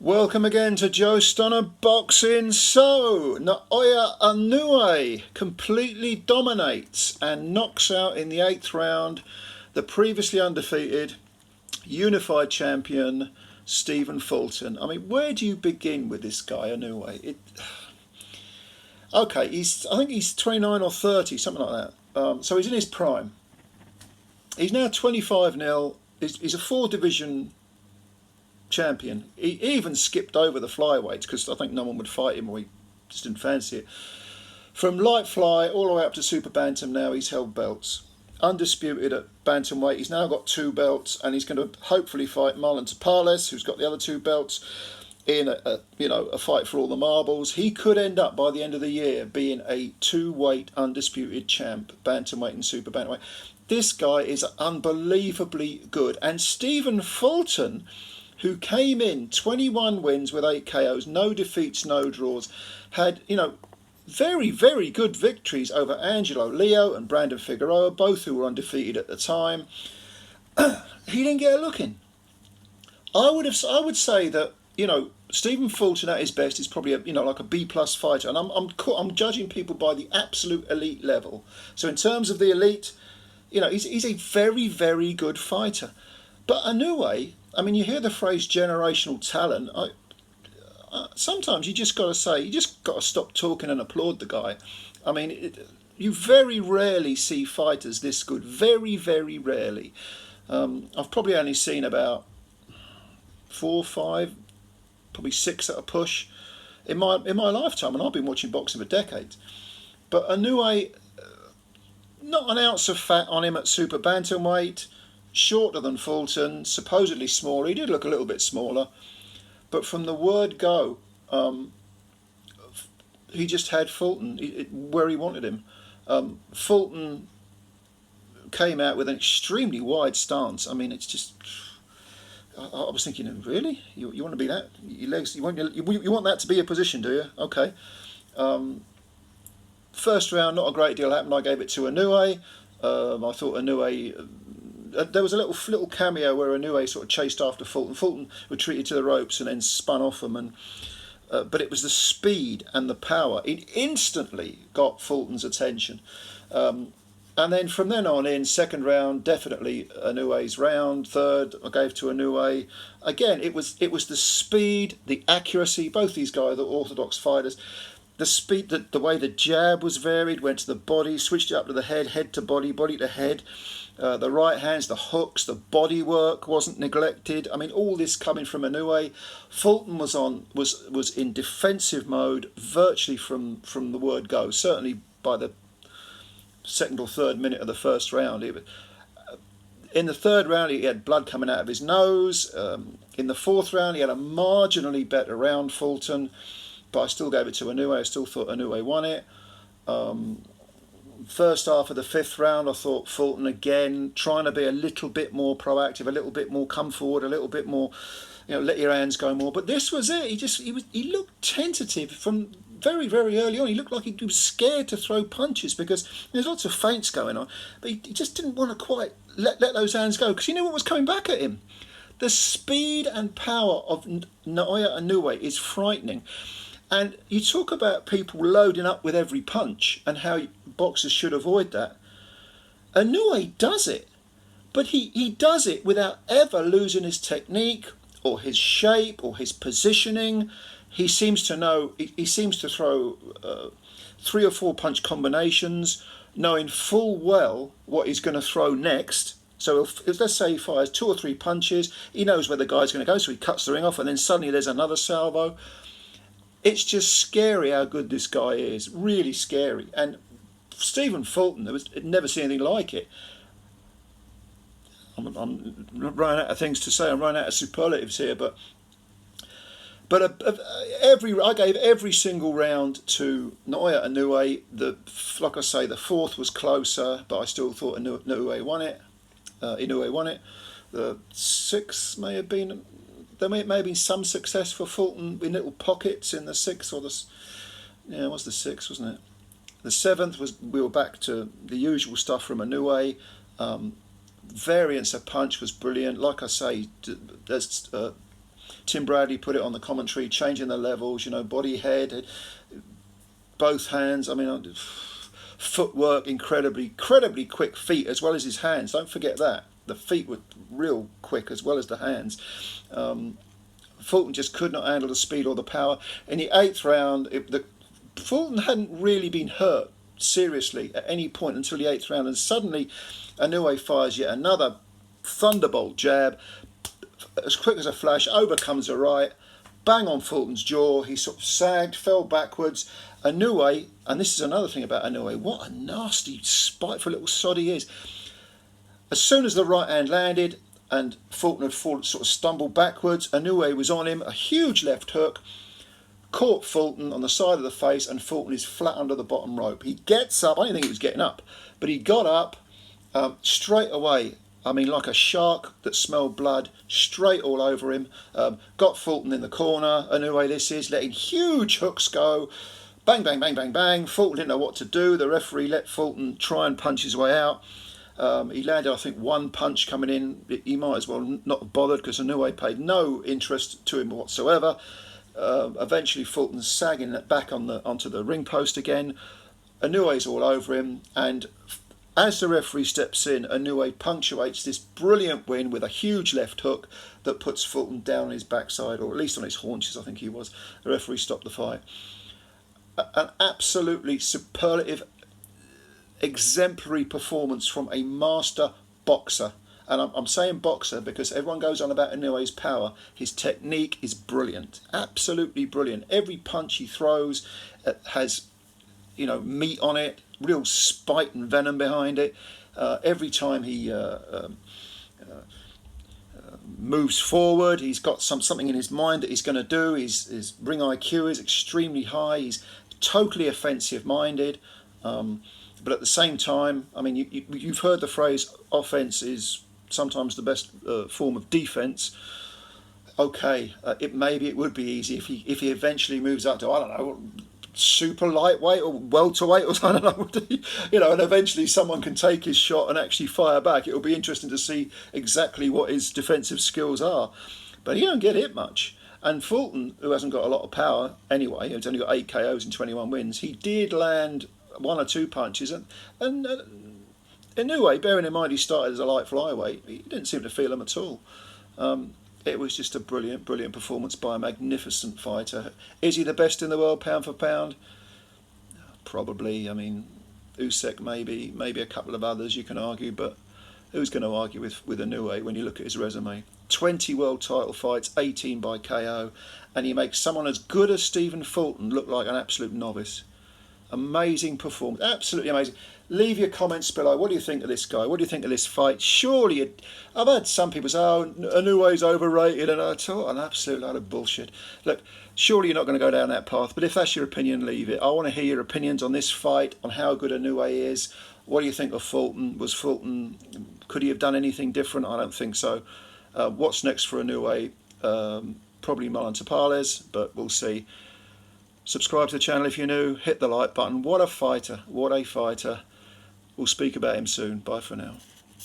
Welcome again to Joe Stunner Boxing. So, NAOYA INOUE completely dominates and knocks out in the 8th round the previously undefeated unified champion Stephen Fulton. I mean, where do you begin with this guy INOUE? Okay, I think he's 29 or 30, something like that. So he's in his prime. He's now 25-0. He's a 4-division champion. He even skipped over the flyweights because I think no one would fight him, or he just didn't fancy it. From light fly all the way up to super bantam, now he's held belts. Undisputed at bantamweight. He's now got 2 belts, and he's going to hopefully fight Marlon Tapales, who's got the other 2 belts, in a fight for all the marbles. He could end up by the end of the year being a 2-weight undisputed champ, bantamweight and super bantamweight. This guy is unbelievably good. And Stephen Fulton, who came in 21 wins with 8 KOs, no defeats, no draws, had, very, very good victories over Angelo Leo and Brandon Figueroa, both who were undefeated at the time. He didn't get a look in. I would say that, Stephen Fulton at his best is probably like a B+ fighter, and I'm judging people by the absolute elite level. So in terms of the elite, he's a very, very good fighter. But INOUE, I mean, you hear the phrase generational talent. Sometimes you just got to stop talking and applaud the guy. I mean, you very rarely see fighters this good. Very, very rarely. I've probably only seen about 4, 5, probably 6 at a push in my lifetime, and I've been watching boxing for decades. But INOUE, not an ounce of fat on him at super bantamweight. Shorter than Fulton, supposedly smaller. He did look a little bit smaller, but from the word go, he just had Fulton where he wanted him. Fulton came out with an extremely wide stance. I mean, it's just, I was thinking, really, you want to be that? Your legs, you want that to be your position, do you? Okay. First round, not a great deal happened. I gave it to INOUE. I thought INOUE. There was a little cameo where INOUE sort of chased after Fulton. Fulton retreated to the ropes and then spun off them, but it was the speed and the power. It instantly got Fulton's attention, and then from then on in, second round, definitely INOUE's round. Third, I gave to INOUE. Again, it was the speed, the accuracy. Both these guys are orthodox fighters. The speed, the way the jab was varied, went to the body, switched it up to the head to body, body to head. The right hands, the hooks, the body work wasn't neglected. I mean, all this coming from INOUE. Fulton was in defensive mode virtually from the word go. Certainly by the 2nd or 3rd minute of the first round. In the 3rd round, he had blood coming out of his nose. In the 4th round, he had a marginally better round, Fulton, but I still gave it to INOUE. I still thought INOUE won it. First half of the 5th round, I thought Fulton again, trying to be a little bit more proactive, a little bit more come forward, a little bit more, let your hands go more. But this was it. He looked tentative from very, very early on. He looked like he was scared to throw punches because there's lots of feints going on, but he just didn't want to quite let those hands go because he knew what was coming back at him. The speed and power of NAOYA INOUE is frightening. And you talk about people loading up with every punch and how boxers should avoid that. INOUE does it, but he does it without ever losing his technique or his shape or his positioning. He seems to know, he seems to throw 3 or 4 punch combinations, knowing full well what he's going to throw next. So if let's say he fires 2 or 3 punches, he knows where the guy's going to go, so he cuts the ring off, and then suddenly there's another salvo. It's just scary how good this guy is, really scary. And Stephen Fulton, I'd never seen anything like it. I'm running out of things to say. I'm running out of superlatives here, but I gave every single round to NAOYA INOUE. Like I say, the 4th was closer, but I still thought INOUE won it. INOUE won it. The 6th may have been. There may have been some success for Fulton in little pockets in the 6th or it was the 6th, wasn't it? The 7th was, we were back to the usual stuff from INOUE. Variance of punch was brilliant. Like I say, there's Tim Bradley put it on the commentary, changing the levels, you know, body, head, both hands. I mean, footwork, incredibly quick feet, as well as his hands. Don't forget that. The feet were real quick as well as the hands. Fulton just could not handle the speed or the power. In the 8th round, Fulton hadn't really been hurt seriously at any point until the 8th round, and suddenly Inoue fires yet another thunderbolt jab, as quick as a flash, overcomes the right, bang on Fulton's jaw. He sort of sagged, fell backwards. Inoue, and this is another thing about Inoue, what a nasty, spiteful little sod he is. As soon as the right hand landed and Fulton had sort of stumbled backwards, Inoue was on him, a huge left hook, caught Fulton on the side of the face, and Fulton is flat under the bottom rope. He gets up, I didn't think he was getting up, but he got up straight away. I mean, like a shark that smelled blood, straight all over him. Got Fulton in the corner. Inoue this is, letting huge hooks go. Bang, bang, bang, bang, bang. Fulton didn't know what to do. The referee let Fulton try and punch his way out. He landed, I think, one punch coming in. He might as well not have bothered, because Inoue paid no interest to him whatsoever. Eventually, Fulton's sagging back onto the ring post again. Inoue's all over him, and as the referee steps in, Inoue punctuates this brilliant win with a huge left hook that puts Fulton down on his backside, or at least on his haunches, I think he was. The referee stopped the fight. An absolutely superlative, exemplary performance from a master boxer. And I'm saying boxer because everyone goes on about Inoue's power. His technique is brilliant, absolutely brilliant. Every punch he throws has, you know, meat on it, real spite and venom behind it. Every time he moves forward, he's got something in his mind that he's going to do. His ring IQ is extremely high. He's totally offensive minded. But at the same time, I mean, you've heard the phrase, offense is sometimes the best form of defense. Okay, maybe it would be easy if he eventually moves up to, I don't know, super lightweight or welterweight, or I don't know, you know, and eventually someone can take his shot and actually fire back. It'll be interesting to see exactly what his defensive skills are. But he don't get hit much. And Fulton, who hasn't got a lot of power anyway, he's only got 8 KOs and 21 wins, he did land 1 or 2 punches, and Inoue, bearing in mind he started as a light flyweight, he didn't seem to feel them at all. It was just a brilliant performance by a magnificent fighter. Is he the best in the world pound for pound? Probably. I mean, Usyk maybe a couple of others you can argue, but who's going to argue with Inoue when you look at his resume? 20 world title fights, 18 by KO, and he makes someone as good as Stephen Fulton look like an absolute novice. Amazing performance, absolutely amazing. Leave your comments below. What do you think of this guy? What do you think of this fight? Surely, I've had some people say, oh, Inoue's overrated, and I thought, an absolute load of bullshit. Look, surely you're not going to go down that path, but if that's your opinion, leave it. I want to hear your opinions on this fight, on how good Inoue is. What do you think of Fulton? Could he have done anything different? I don't think so. What's next for Inoue? Probably Marlon Tapales, but we'll see. Subscribe to the channel if you're new. Hit the like button. What a fighter. What a fighter. We'll speak about him soon. Bye for now.